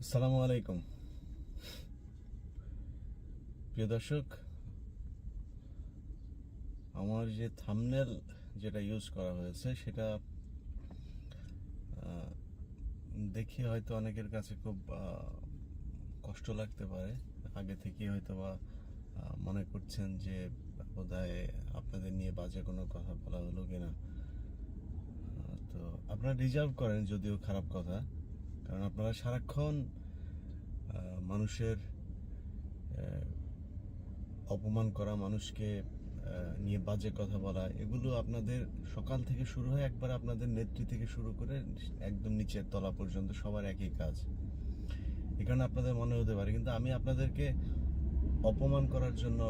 আসসালামু আলাইকুম প্রিয় দর্শক, আমার যে থাম্বনেল যেটা ইউজ করা হয়েছে সেটা দেখে হয়তো অনেকের কাছে খুব কষ্ট লাগতে পারে। আগে থেকেই হয়তো বা মনে করছেন যে বোধহয় আপনাদের নিয়ে বাজে কোনো কথা বলা হলো কিনা। তো আপনারা রিজার্ভ করেন, যদিও খারাপ কথা, কারণ আপনারা সারাক্ষণ মানুষের অপমান করা, মানুষকে নিয়ে বাজে কথা বলা, এগুলো আপনাদের সকাল থেকে শুরু হয়, একবার আপনাদের নেত্রী থেকে শুরু করে একদম নিচের তলা পর্যন্ত সবার একই কাজ। এই কারণে আপনাদের মনে হতে পারে, কিন্তু আমি আপনাদেরকে অপমান করার জন্য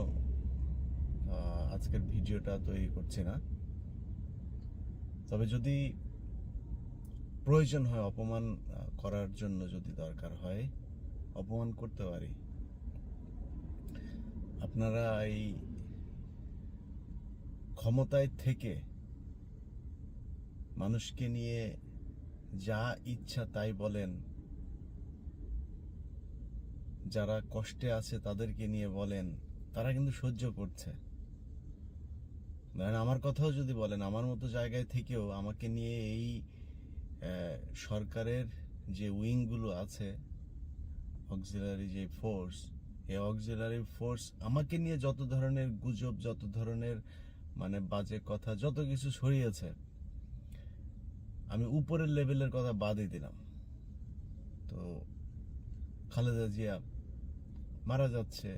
আজকের ভিডিওটা তৈরি করছি না। তবে যদি প্রয়োজন হয়, অপমান করার জন্য যদি দরকার হয়, অপমান করতে পারি। আপনারা এই ক্ষমতায় থেকে মানুষকে নিয়ে যা ইচ্ছা তাই বলেন, যারা কষ্টে আছে তাদেরকে নিয়ে বলেন, তারা কিন্তু সহ্য করছে। ধরেন আমার কথাও যদি বলেন, আমার মতো জায়গায় থেকেও আমাকে নিয়ে এই সরকারের যে উইংগুলো আছে, অক্সিলারি যে ফোর্স, এই অক্সিলারি ফোর্স আমাকে নিয়ে যত ধরনের গুজব, যত ধরনের বাজে কথা, যত কিছু ছড়িয়েছে, আমি উপরের লেভেলের কথা বাদই দিলাম। তো খালেদা জিয়া মারা যাচ্ছে,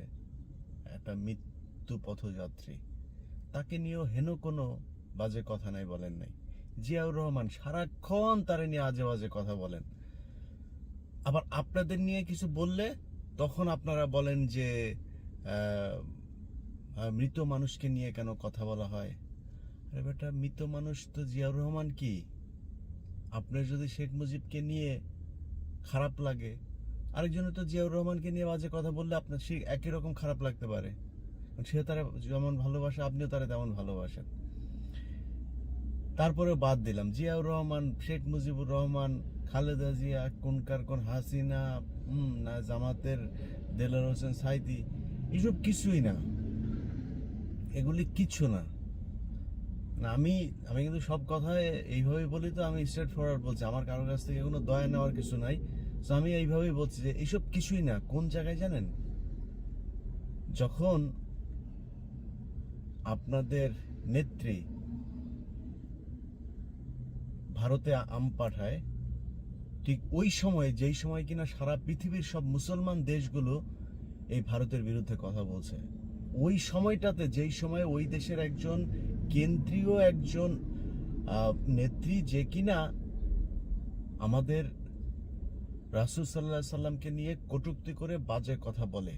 একটা মৃত্যু পথযাত্রী, তাকে নিয়েও হেন কোনো বাজে কথা নাই, বলেন নাই। জিয়াউর রহমান সারাক্ষণ তারে নিয়ে আজে বাজে কথা বলেন। আবার আপনাদের নিয়ে কিছু বললে তখন আপনারা বলেন যে মৃত মানুষকে নিয়ে কেন কথা বলা হয়। আরে বেটা, মৃত মানুষ তো জিয়াউর রহমান কি? আপনার যদি শেখ মুজিবকে নিয়ে খারাপ লাগে, আরেকজনের তো জিয়াউর রহমানকে নিয়ে বাজে কথা বললে আপনার সে একই রকম খারাপ লাগতে পারে। সে তারা যেমন ভালোবাসে, আপনিও তারা তেমন ভালোবাসেন। তারপরে বাদ দিলাম জিয়াউর রহমান, শেখ মুজিবুর রহমান, খালেদা জিয়া, কোনকার কোন হাসিনা, না জামাতের দেলোয়ার হোসেন সাইদি, এসব কিছুই না, এগুলি কিচ্ছু না। আমি আমি কিন্তু সব কথায় এইভাবে বলি, তো আমি স্ট্রেট ফরওয়ার্ড বলছি, আমার কারোর কাছ থেকে কোনো দয়া নেওয়ার কিছু নাই। তো আমি এইভাবেই বলছি যে এইসব কিছুই না। কোন জায়গায় জানেন? যখন আপনাদের নেত্রী ভারতে আম পাঠায়, ঠিক ওই সময়, যেই সময় কিনা সারা পৃথিবীর সব মুসলমান দেশগুলো এই ভারতের বিরুদ্ধে কথা বলছে, ওই সময়টাতে, যেই সময় ওই দেশের একজন কেন্দ্রীয় একজন নেত্রী, যে কিনা আমাদের রাসূল সাল্লাল্লাহু আলাইহি সাল্লামকে নিয়ে কটূক্তি করে বাজে কথা বলে,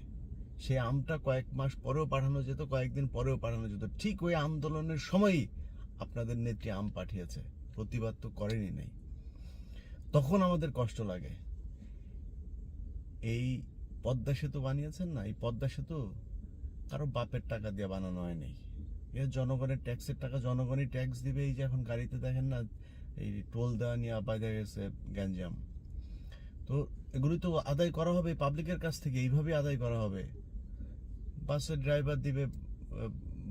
সে আমটা কয়েক মাস পরেও পাঠানো যেত, কয়েকদিন পরেও পাঠানো যেত, ঠিক ওই আন্দোলনের সময়ই আপনাদের নেত্রী আম পাঠিয়েছে, প্রতিবাদ তো করেনি নাই। তখন আমাদের কষ্ট লাগে। এই পদ্মা সেতু বানিয়েছেন না, এই পদ্মা সেতু কারো বাপের টাকা দিয়ে বানানো হয়নি। এ জনগণের ট্যাক্সের টাকা, জনগণই ট্যাক্স দিবে। এই যে এখন গাড়িতে দেখেন না, এই টোল দেওয়া নিয়ে আবাদে গেছে গ্যাঞ্জাম, তো এগুলি তো আদায় করা হবে পাবলিকের কাছ থেকে, এইভাবে আদায় করা হবে। বাসের ড্রাইভার দিবে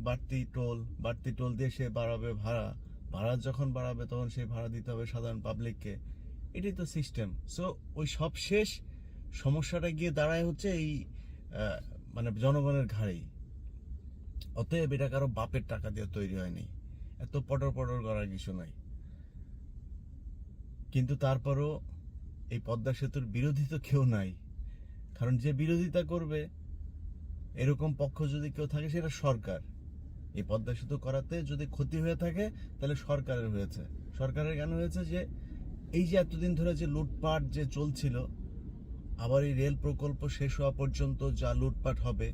বাড়তি টোল দিয়ে সে বাড়াবে ভাড়া, ভাড়া যখন বাড়াবে তখন সেই ভাড়া দিতে হবে সাধারণ পাবলিককে। এটাই তো সিস্টেম। সো ওই সব শেষ সমস্যাটা গিয়ে দাঁড়ায় হচ্ছে এই জনগণের ঘাড়েই। অতএব এটা কারো বাপের টাকা দিয়ে তৈরি হয়নি, এত পটর পটর করার কিছু নাই। কিন্তু তারপরও এই পদ্মা সেতুর বিরোধী তো কেউ নাই, কারণ যে বিরোধিতা করবে এরকম পক্ষ যদি কেউ থাকে, সেটা সরকার। এই পদ্মা সেতু করাতে যদি ক্ষতি হয়ে থাকে, তাহলে সরকারের হয়েছে। সরকারের কেন হয়েছে? যে এই যে এতদিন ধরে যে লুটপাট যে চলছিল, আবার এই রেল প্রকল্প শেষ হওয়া পর্যন্ত যা লুটপাট হবে,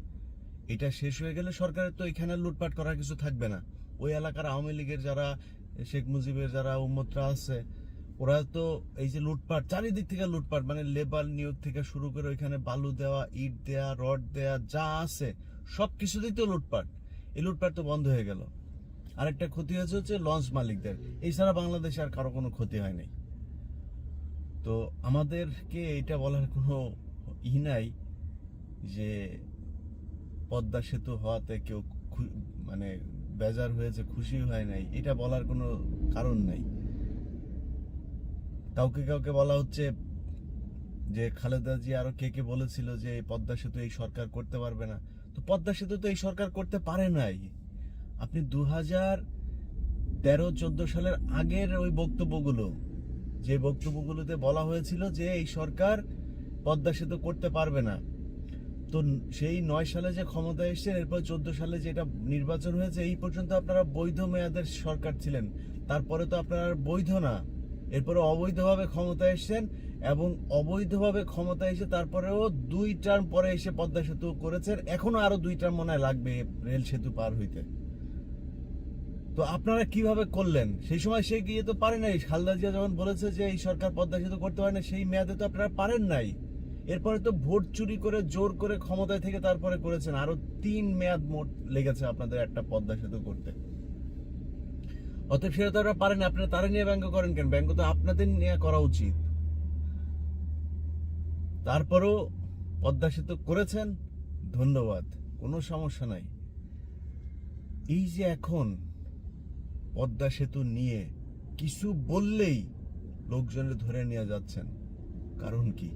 এটা শেষ হয়ে গেলে সরকারের তো এখানে লুটপাট করার কিছু থাকবে না। ওই এলাকার আওয়ামী লীগের যারা, শেখ মুজিবের যারা উম্মতরা আছে, ওরা তো এই যে লুটপাট, চারিদিক থেকে লুটপাট, লেবার নিয়োগ থেকে শুরু করে ওইখানে বালু দেওয়া, ইট দেওয়া, রড দেওয়া, যা আছে সব কিছুতেই তো লুটপাট। এই লুটপাট তো বন্ধ হয়ে গেল। আরেকটা ক্ষতি হয়েছে হচ্ছে লঞ্চ মালিকদের, এছাড়া বাংলাদেশে আর কারো কোনো ক্ষতি হয়নি। তো আমাদেরকে এটা বলার কোনো নাই যে পদ্মা সেতু হওয়াতে কেউ মানে বেজার হয়েছে, খুশি হয় নাই, এটা বলার কোনো কারণ নাই। কাউকে কাউকে বলা হচ্ছে যে খালেদা জি আরো কে কে বলেছিল যে পদ্মা সেতু এই সরকার করতে পারবে না। তো পদ্মা সেতু তো এই সরকার করতে পারে নাই। আপনি 2013-14 সালের আগের ওই বক্তব্যগুলো, যে বক্তব্যগুলোতে বলা হয়েছিল যে এই সরকার পদ্মা সেতু করতে পারবে না, তো সেই 9 সালে যে ক্ষমতায় এসেছেন, এরপর 14 সালে যেটা নির্বাচন হয়েছে, এই পর্যন্ত আপনারা বৈধ মেয়াদের সরকার ছিলেন। তারপরে তো আপনারা বৈধ না, এরপরে অবৈধভাবে ক্ষমতায় এসেছেন, এবং অবৈধভাবে ক্ষমতায় এসে তারপরেও 2 টার্ম পরে এসে পদ্মা সেতু করেছেন। এখনো আরো 2 টার্ম মনে হয় লাগবে রেল সেতু পার হইতে। তো আপনারা কিভাবে করলেন? সেই সময় সে গিয়ে তো পারে নাই। খালেদা জিয়া যখন বলেছে যে এই সরকার পদ্মা সেতু করতে পারে না, সেই মেয়াদে তো আপনারা পারেন নাই। এরপরে তো ভোট চুরি করে জোর করে ক্ষমতায় থেকে তারপরে করেছেন। আরো 3 মেয়াদ মোট লেগেছে আপনাদের একটা পদ্মা সেতু করতে। অতএব সেটা তো আপনারা পারেন না। আপনারা তারা নিয়ে ব্যঙ্গ করেন কেন? ব্যঙ্গ তো আপনাদের নিয়ে করা উচিত। তারপরেও পদ্মা সেতু করেছেন, ধন্যবাদ, কোনো সমস্যা নাই। এই যে এখন পদ্মা সেতু নিয়ে কিছু বললেই লোকজনের ধরে নিয়ে যাচ্ছেন, কারণ কি?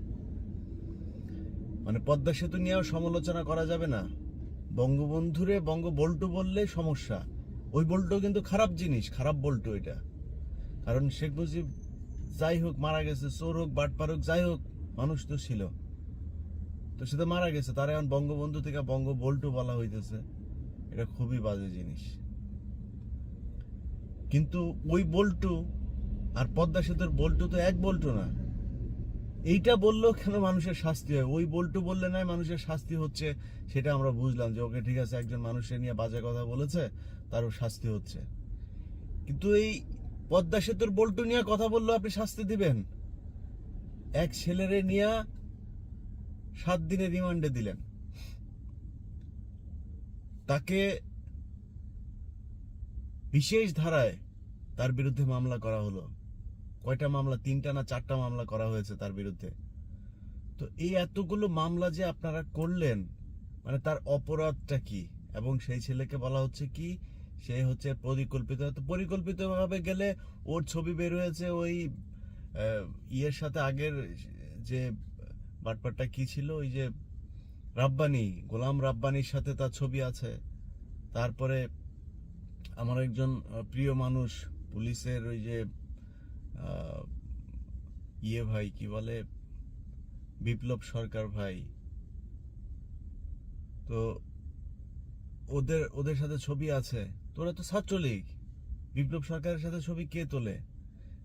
মানে পদ্মা সেতু নিয়েও সমালোচনা করা যাবে না? বঙ্গবন্ধুরে বঙ্গবল্টু বললে সমস্যা। ওই বল্টু কিন্তু খারাপ জিনিস, খারাপ বল্টু এটা। কারণ শেখ মুজিব যাই হোক মারা গেছে, চোর হোক বাটপার হোক যাই হোক, মানুষ তো ছিল, তো সে তো মারা গেছে, তার এখন বঙ্গবন্ধু থেকে বঙ্গবল্টু বলা হইতেছে, এটা খুবই বাজে জিনিস। কিন্তু ওই বল্টু আর পদ্মা সেতুর বল্টু তো এক বল্টু না। এইটা বললেও কেন মানুষের শাস্তি হয়, ওই বল্টু বললে নয় মানুষের শাস্তি হচ্ছে, সেটা আমরা বুঝলাম যে ওকে ঠিক আছে, একজন মানুষের নিয়ে বাজে কথা বলেছে, তারও শাস্তি হচ্ছে। কিন্তু এই পদ্মা সেতুর বল্টু নিয়ে কথা বললেও আপনি শাস্তি দিবেন? এক ছেলেরে নিয়ে 7 দিনের রিমান্ডে দিলেন, তাকে বিশেষ ধারায় তার বিরুদ্ধে মামলা করা হলো। কয়টা মামলা? 3টা না 4টা মামলা করা হয়েছে তার বিরুদ্ধে। তো এই এতগুলো মামলা যে আপনারা করলেন, মানে তার অপরাধটা কি? এবং সেই ছেলেকে বলা হচ্ছে কি সে হচ্ছে পরিকল্পিত। তো পরিকল্পিত ভাবে গেলে ওর ছবি বের হয়েছে ওই ইয়ের সাথে, আগের যে বাটপারটা কি ছিল, ওই যে রাব্বানি, গোলাম রাব্বানির সাথে তার ছবি আছে। তারপরে আমার একজন প্রিয় মানুষ, পুলিশের ওই যে ইয়ে ভাই, কি বলে, বিপ্লব সরকার ভাই, তো ওদের ওদের সাথে ছবি আছে। তোরা তো ছাত্রলীগ, বিপ্লব সরকারের সাথে ছবি কে তোলে?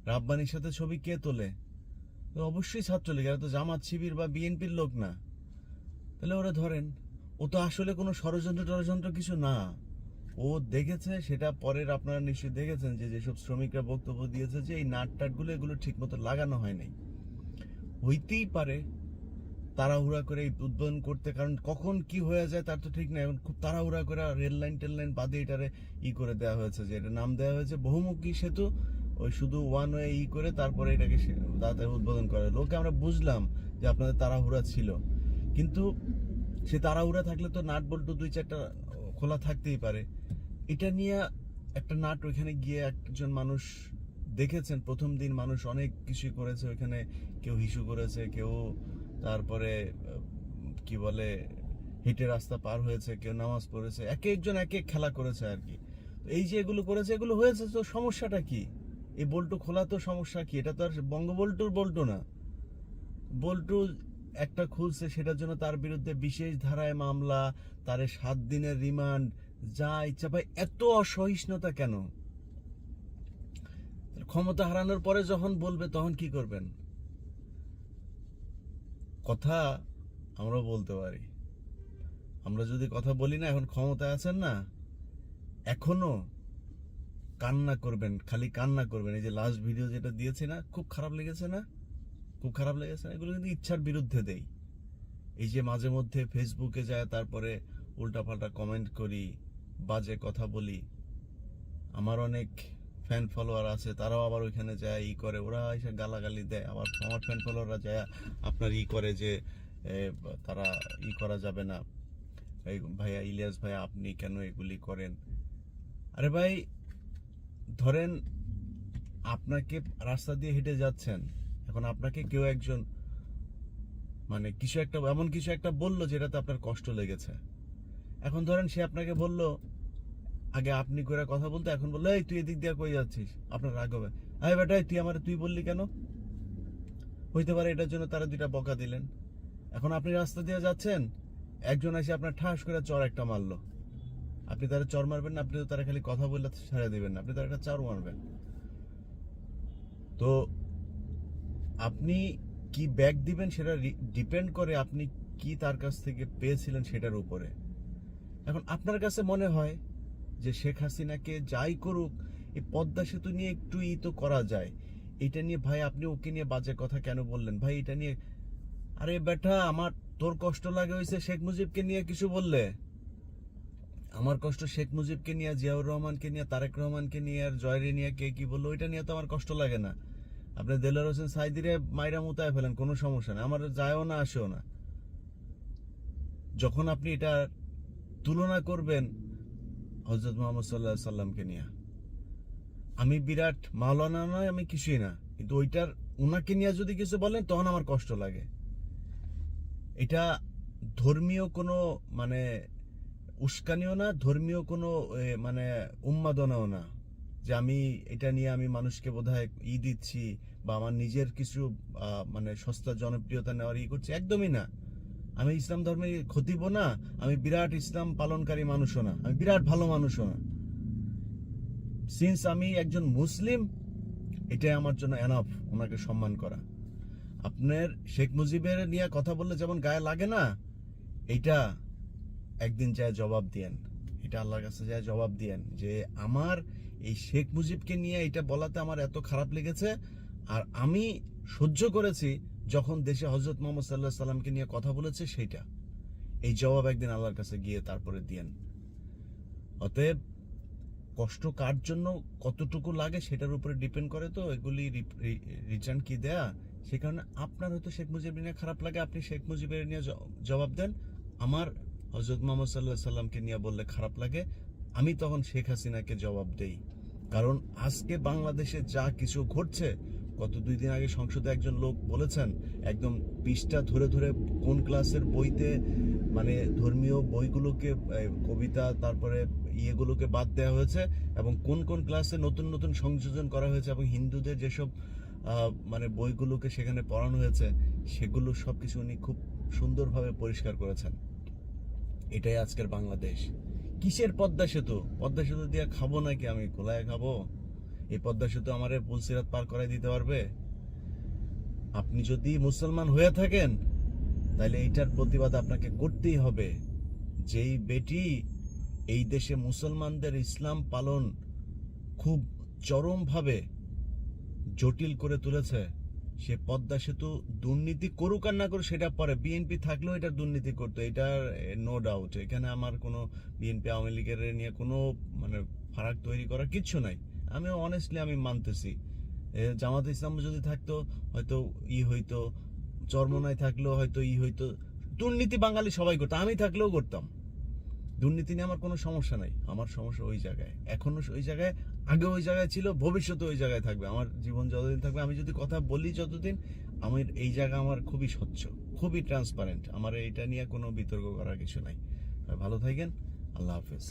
রাব্বানির সাথে ছবি কে তোলে? তো অবশ্যই ছাত্রলীগ, এরা তো জামাত শিবির বা বিএনপির লোক না। তাহলে ওরা ধরেন, ও তো আসলে কোনো ষড়যন্ত্র টড়যন্ত্র কিছু না। ও দেখেছে, সেটা পরের আপনারা নিশ্চয়ই দেখেছেন যে যেসব শ্রমিকরা বক্তব্য দিয়েছে যে এই নাট টাটগুলো এগুলো ঠিক মতো লাগানো হয় নাই। হইতেই পারে তাড়াহুড়া করে এই উদ্বোধন করতে, কারণ কখন কি হয়ে যায় তার তো ঠিক নাই। এখন খুব তাড়াহুড়া করে রেল লাইন টেল লাইন বাদে এটারে করে দেওয়া হয়েছে, যে এটা নাম দেওয়া হয়েছে বহুমুখী সেতু। ওই শুধু ওয়ান ওয়ে করে তারপরে এটাকে তাড়াতাড়ি উদ্বোধন করে লোকে। আমরা বুঝলাম যে আপনাদের তাড়াহুড়া ছিল, কিন্তু সে তাড়াহুড়া থাকলে তো নাট বল্টু 2-4টা খোলা থাকতেই পারে। এটা নিয়ে একটা নাট ওইখানে গিয়ে একজন মানুষ দেখেছেন, প্রথম দিন মানুষ অনেক কিছুই করেছে ওইখানে, কেউ হিসু করেছে, কেউ তারপরে কি বলে হেঁটে রাস্তা পার হয়েছে, কেউ নামাজ পড়েছে, এক একজন এক এক খেলা করেছে আর কি। এই যে এগুলো করেছে, এগুলো হয়েছে, তো সমস্যাটা কি? এই বল্টু খোলা তো সমস্যা কি? এটা তো আর বঙ্গবল্টুর বল্টু না। বল্টু একটা খুলছে, সেটার জন্য তার বিরুদ্ধে বিশেষ ধারায় মামলা, তারে 7 দিনের রিমান্ড, যা ইচ্ছা। ভাই এত অসহিষ্ণুতা কেন? ক্ষমতা হারানোর পরে যখন বলবে তখন কি করবেন? কথা আমরা বলতে পারি, আমরা যদি কথা বলি না, এখন ক্ষমতায় আছেন না, এখনো কান্না করবেন, খালি কান্না করবেন। এই যে লাস্ট ভিডিও যেটা দিয়েছি না, খুব খারাপ লেগেছে না? খুব খারাপ লেগেছে না? এগুলো কিন্তু ইচ্ছার বিরুদ্ধে দেই। এই যে মাঝে মধ্যে ফেসবুকে যায়, তারপরে উল্টাপাল্টা কমেন্ট করি, বাজে কথা বলি। আমার অনেক ফ্যান ফলোয়ার আছে, তারাও আবার ওইখানে যায় ই করে, ওরা এসে গালাগালি দেয়, আবার আমার ফ্যান ফলোয়াররা যায় আপনার ই করে যে তারা ই করা যাবে না, এই ভাইয়া ইলিয়াস ভাইয়া আপনি কেন এগুলি করেন। আরে ভাই ধরেন আপনাকে রাস্তা দিয়ে হেঁটে যাচ্ছেন, এখন আপনাকে কেউ একজন মানে কিছু একটা এমন কিছু একটা বললো যেটাতে আপনার কষ্ট লেগেছে, এখন ধরেন সে আপনাকে বললো, আগে আপনি করে কথা বলতে, এখন বললো এই তুই এদিক দিয়ে কই যাচ্ছিস, আপনার রাগ হবে, আরে বেটা তুই আমার তুই বললি কেন, হইতে পারে এটার জন্য তারা দুইটা বকা দিলেন। এখন আপনি রাস্তা দিয়ে যাচ্ছেন, একজন এসে আপনার ঠাস করে চর একটা মারলো, আপনি তারা চর মারবেন না, আপনি তো তারা খালি কথা বললে ছেড়ে দিবেন না, আপনি তার একটা চর মারবেন। তো আপনি কি ব্যাক দিবেন সেটা ডিপেন্ড করে আপনি কি তার কাছ থেকে পেয়েছিলেন সেটার উপরে। এখন আপনার কাছে মনে হয় যে শেখ হাসিনাকে যাই করুক এই পদ্মা সেতু নিয়ে একটু ই তো করা যায়, এটা নিয়ে ভাই আপনি ওকে নিয়ে বাজে কথা কেন বললেন ভাই এটা নিয়ে, আরে বেটা আমার তোর কষ্ট লাগে হয়েছে শেখ মুজিবকে নিয়ে কিছু বললে, আমার কষ্ট শেখ মুজিবকে নিয়ে, জিয়াউর রহমানকে নিয়ে, তারেক রহমানকে নিয়ে, আর জয়রে নিয়ে কে কি বললো ওইটা নিয়ে তো আমার কষ্ট লাগে না। আপনি দেলোয়ার হোসেন সাইদিরে মাইরা মুতায় ফেলেন, কোনো সমস্যা নেই, আমার যায়ও না আসেও না। যখন আপনি এটা তুলনা করবেন হযরত মুহাম্মদ সাল্লাল্লাহু আলাইহি সাল্লামকে নিয়ে, আমি বিরাট মাওলানা নয়, আমি কিছুই না, কিন্তু ওইটার উনাকে নিয়ে যদি কিছু বলেন তখন আমার কষ্ট লাগে। এটা ধর্মীয় কোনো মানে উস্কানিও না, ধর্মীয় কোনো মানে উন্মাদনাও না যে আমি এটা নিয়ে আমি মানুষকে বোধহয় ই দিচ্ছি বা আমার নিজের কিছু মানে সস্তা জনপ্রিয়তা নেওয়ার ই করছি, একদমই না। আমি ইসলাম ধর্মে খতিব না, আমি বিরাট ইসলাম পালনকারী মানুষও না, আমি বিরাট ভালো মানুষও না। সিন্স আমি একজন মুসলিম, এটাই আমার জন্য এনাফ ওনাকে সম্মান করা। আপনার শেখ মুজিবের নিয়ে কথা বললে যেমন গায়ে লাগে না, এইটা একদিন যায় জবাব দিয়েন, এটা আল্লাহর কাছে যায় জবাব দিয়েন যে আমার এই শেখ মুজিবকে নিয়ে এটা বলাতে আমার এত খারাপ লেগেছে, আর আমি সহ্য করেছি যখন দেশে হযরত মুহাম্মদ সাল্লাল্লাহু আলাইহি সাল্লামকে নিয়ে কথা বলেছে সেইটা, এই জবাব একদিন আল্লাহর কাছে গিয়ে তারপরে দিয়েন। অতএব কষ্ট কার জন্য কতটুকু লাগে সেটার উপরে ডিপেন্ড করে, তো এগুলি রিটার্ন কি দেয়া, সে কারণে আপনার হয়তো শেখ মুজিবের নিয়ে খারাপ লাগে, আপনি শেখ মুজিবের নিয়ে জবাব দেন। আমার হযরত মুহাম্মদ সাল্লাল্লাহু আলাইহি সাল্লামকে নিয়ে বললে খারাপ লাগে, আমি তখন শেখ হাসিনাকে জবাব দেই। কারণ আজকে বাংলাদেশে যা কিছু ঘটছে, গত 2 দিন আগে সংসদে একজন লোক বলেছেন একদম পৃষ্ঠা ধরে ধরে কোন ক্লাসের বইতে মানে ধর্মীয় বইগুলোকে, কবিতা তারপরে ইয়েগুলোকে বাদ দেওয়া হয়েছে এবং কোন কোন ক্লাসে নতুন নতুন সংযোজন করা হয়েছে, এবং হিন্দুদের যেসব মানে বইগুলোকে সেখানে পড়ানো হয়েছে সেগুলো সবকিছু উনি খুব সুন্দরভাবে পরিষ্কার করেছেন। এটাই আজকের বাংলাদেশ। কিসের পদ্মা সেতু? পদ্মা সেতু দিয়ে খাবো নাকি আমি, কোলায় খাবো? এই পদ্মা সেতু আমারে পুলসিরাত পার করাই দিতে পারবে? আপনি যদি মুসলমান হয়ে থাকেন তাহলে এইটার প্রতিবাদ আপনাকে করতেই হবে। যেই বেটি এই দেশে মুসলমানদের ইসলাম পালন খুব চরমভাবে জটিল করে তুলেছে, সে পদ্মা সেতু দুর্নীতি করুক আর না করুক সেটা পরে, বিএনপি থাকলেও এটা দুর্নীতি করতো, এটার নো ডাউট। এখানে আমার কোনো বিএনপি আওয়ামী লীগের নিয়ে কোনো মানে ফারাক তৈরি করার কিচ্ছু নাই, আমি অনেস্টলি আমি মানতেছি। জামাত ইসলাম যদি থাকতো হয়তো ই হইতো, চরমনায় থাকলেও হয়তো ই হইতো, দুর্নীতি বাঙালি সবাই করতো, আমি থাকলেও করতাম। দুর্নীতি নিয়ে আমার কোনো সমস্যা নাই, আমার সমস্যা ওই জায়গায়, এখনো ওই জায়গায়, আগে ওই জায়গায় ছিল, ভবিষ্যতে ওই জায়গায় থাকবে। আমার জীবন যতদিন থাকবে, আমি যদি কথা বলি যতদিন, আমার এই জায়গা আমার খুবই স্বচ্ছ, খুবই ট্রান্সপারেন্ট, আমার এইটা নিয়ে কোনো বিতর্ক করার কিছু নাই। ভালো থাকেন, আল্লাহ হাফেজ।